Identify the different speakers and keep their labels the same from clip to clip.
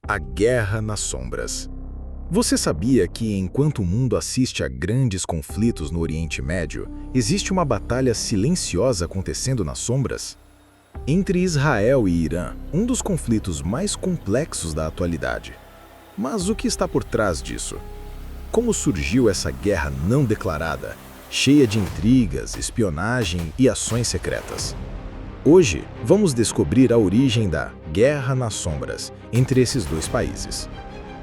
Speaker 1: A Guerra nas Sombras. Você sabia que, enquanto o mundo assiste a grandes conflitos no Oriente Médio, existe uma batalha silenciosa acontecendo nas sombras? Entre Israel e Irã, um dos conflitos mais complexos da atualidade. Mas o que está por trás disso? Como surgiu essa guerra não declarada, cheia de intrigas, espionagem e ações secretas? Hoje, vamos descobrir a origem da Guerra nas Sombras entre esses dois países.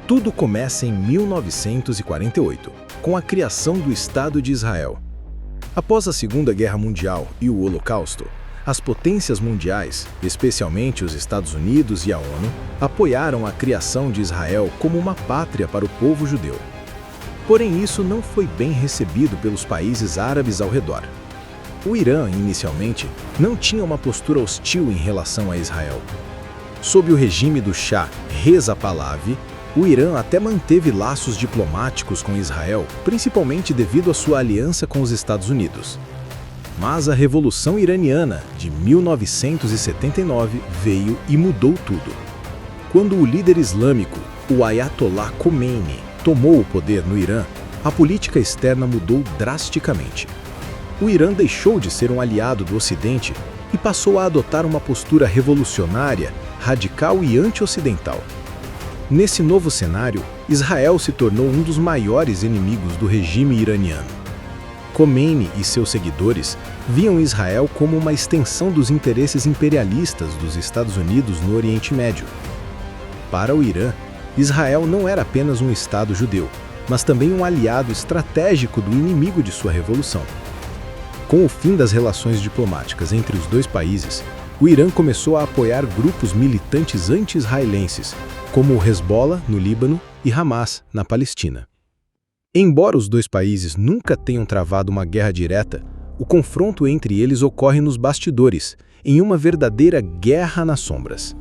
Speaker 1: Tudo começa em 1948, com a criação do Estado de Israel. Após a Segunda Guerra Mundial e o Holocausto, as potências mundiais, especialmente os Estados Unidos e a ONU, apoiaram a criação de Israel como uma pátria para o povo judeu. Porém, isso não foi bem recebido pelos países árabes ao redor. O Irã, inicialmente, não tinha uma postura hostil em relação a Israel. Sob o regime do Shah Reza Pahlavi, o Irã até manteve laços diplomáticos com Israel, principalmente devido à sua aliança com os Estados Unidos. Mas a Revolução Iraniana de 1979 veio e mudou tudo. Quando o líder islâmico, o Ayatollah Khomeini, tomou o poder no Irã, a política externa mudou drasticamente. O Irã deixou de ser um aliado do Ocidente e passou a adotar uma postura revolucionária, radical e anti-ocidental. Nesse novo cenário, Israel se tornou um dos maiores inimigos do regime iraniano. Khomeini e seus seguidores viam Israel como uma extensão dos interesses imperialistas dos Estados Unidos no Oriente Médio. Para o Irã, Israel não era apenas um Estado judeu, mas também um aliado estratégico do inimigo de sua revolução. Com o fim das relações diplomáticas entre os dois países, o Irã começou a apoiar grupos militantes anti-israelenses, como o Hezbollah, no Líbano, e Hamas, na Palestina. Embora os dois países nunca tenham travado uma guerra direta, o confronto entre eles ocorre nos bastidores, em uma verdadeira guerra nas sombras.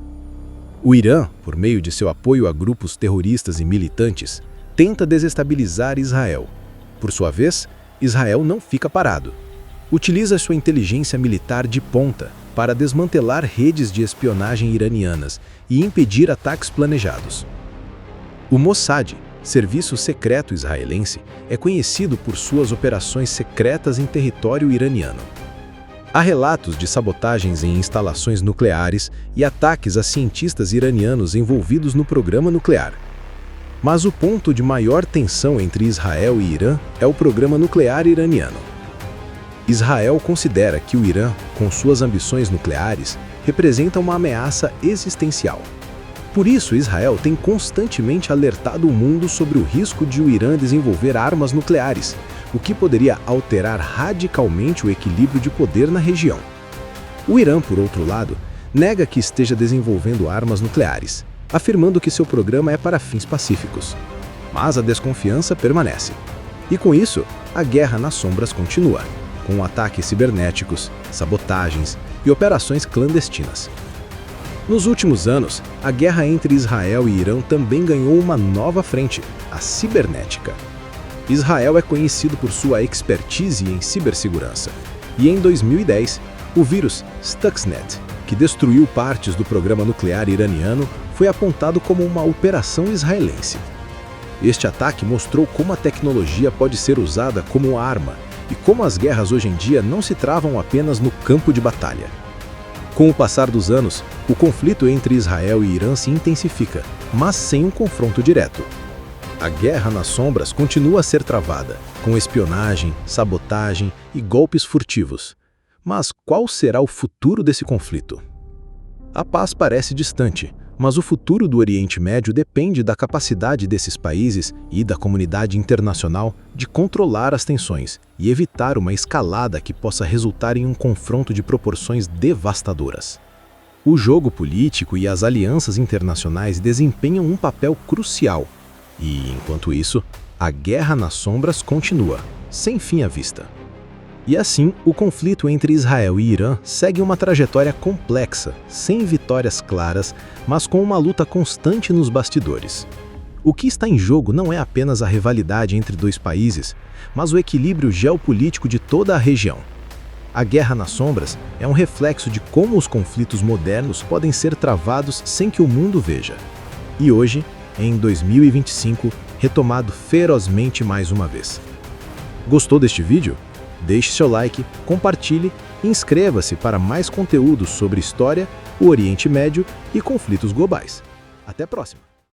Speaker 1: O Irã, por meio de seu apoio a grupos terroristas e militantes, tenta desestabilizar Israel. Por sua vez, Israel não fica parado. Utiliza sua inteligência militar de ponta para desmantelar redes de espionagem iranianas e impedir ataques planejados. O Mossad, serviço secreto israelense, é conhecido por suas operações secretas em território iraniano. Há relatos de sabotagens em instalações nucleares e ataques a cientistas iranianos envolvidos no programa nuclear. Mas o ponto de maior tensão entre Israel e Irã é o programa nuclear iraniano. Israel considera que o Irã, com suas ambições nucleares, representa uma ameaça existencial. Por isso, Israel tem constantemente alertado o mundo sobre o risco de o Irã desenvolver armas nucleares, o que poderia alterar radicalmente o equilíbrio de poder na região. O Irã, por outro lado, nega que esteja desenvolvendo armas nucleares, afirmando que seu programa é para fins pacíficos. Mas a desconfiança permanece. E com isso, a guerra nas sombras continua, com ataques cibernéticos, sabotagens e operações clandestinas. Nos últimos anos, a guerra entre Israel e Irã também ganhou uma nova frente, a cibernética. Israel é conhecido por sua expertise em cibersegurança, e em 2010, o vírus Stuxnet, que destruiu partes do programa nuclear iraniano, foi apontado como uma operação israelense. Este ataque mostrou como a tecnologia pode ser usada como arma e como as guerras hoje em dia não se travam apenas no campo de batalha. Com o passar dos anos, o conflito entre Israel e Irã se intensifica, mas sem um confronto direto. A guerra nas sombras continua a ser travada, com espionagem, sabotagem e golpes furtivos. Mas qual será o futuro desse conflito? A paz parece distante, mas o futuro do Oriente Médio depende da capacidade desses países e da comunidade internacional de controlar as tensões e evitar uma escalada que possa resultar em um confronto de proporções devastadoras. O jogo político e as alianças internacionais desempenham um papel crucial e, enquanto isso, a guerra nas sombras continua, sem fim à vista. E assim, o conflito entre Israel e Irã segue uma trajetória complexa, sem vitórias claras, mas com uma luta constante nos bastidores. O que está em jogo não é apenas a rivalidade entre dois países, mas o equilíbrio geopolítico de toda a região. A guerra nas sombras é um reflexo de como os conflitos modernos podem ser travados sem que o mundo veja. E hoje, em 2025, retomado ferozmente mais uma vez. Gostou deste vídeo? Deixe seu like, compartilhe e inscreva-se para mais conteúdos sobre história, o Oriente Médio e conflitos globais. Até a próxima!